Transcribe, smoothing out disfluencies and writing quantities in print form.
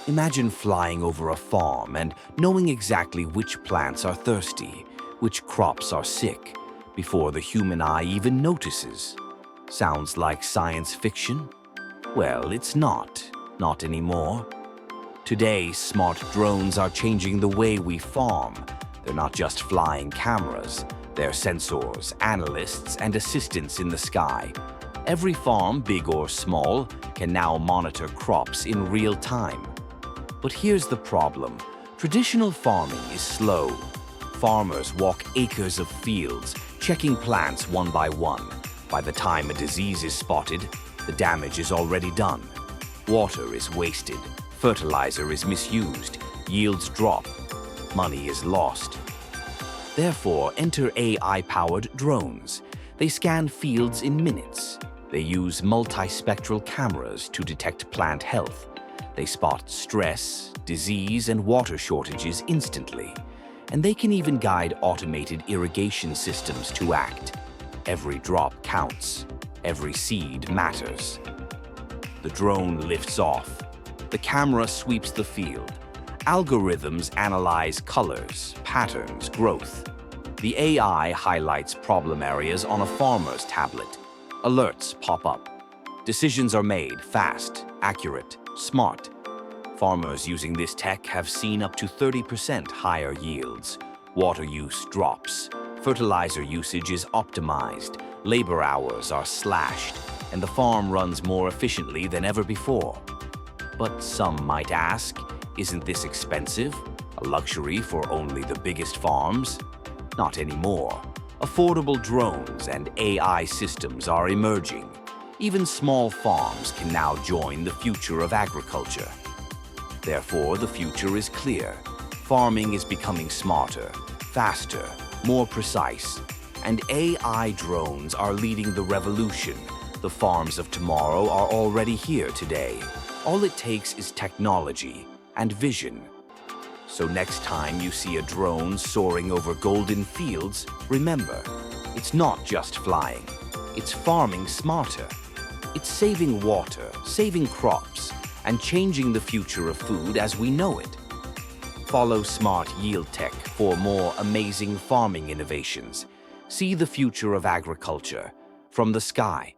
Imagine flying over a farm and knowing exactly which plants are thirsty, which crops are sick, before the human eye even notices. Sounds like science fiction? Well, it's not anymore. Today, smart drones are changing the way we farm. They're not just flying cameras, they're sensors, analysts, and assistants in the sky. Every farm, big or small, can now monitor crops in real time. But here's the problem. Traditional farming is slow. Farmers walk acres of fields, checking plants one by one. By the time a disease is spotted, the damage is already done. Water is wasted, fertilizer is misused, yields drop, money is lost. Therefore, enter AI-powered drones. They scan fields in minutes. They use multispectral cameras to detect plant health. They spot stress, disease, and water shortages instantly. And they can even guide automated irrigation systems to act. Every drop counts. Every seed matters. The drone lifts off. The camera sweeps the field. Algorithms analyze colors, patterns, growth. The AI highlights problem areas on a farmer's tablet. Alerts pop up. Decisions are made fast, accurate, smart. Farmers using this tech have seen up to 30% higher yields. Water use drops. Fertilizer usage is optimized. Labor hours are slashed, and the farm runs more efficiently than ever before. But some might ask, isn't this expensive? A luxury for only the biggest farms? Not anymore. Affordable drones and AI systems are emerging. Even small farms can now join the future of agriculture. Therefore, the future is clear. Farming is becoming smarter, faster, more precise, and AI drones are leading the revolution. The farms of tomorrow are already here today. All it takes is technology and vision. So next time you see a drone soaring over golden fields, remember, it's not just flying. It's farming smarter. It's saving water, saving crops, and changing the future of food as we know it. Follow Smart Yield Tech for more amazing farming innovations. See the future of agriculture from the sky.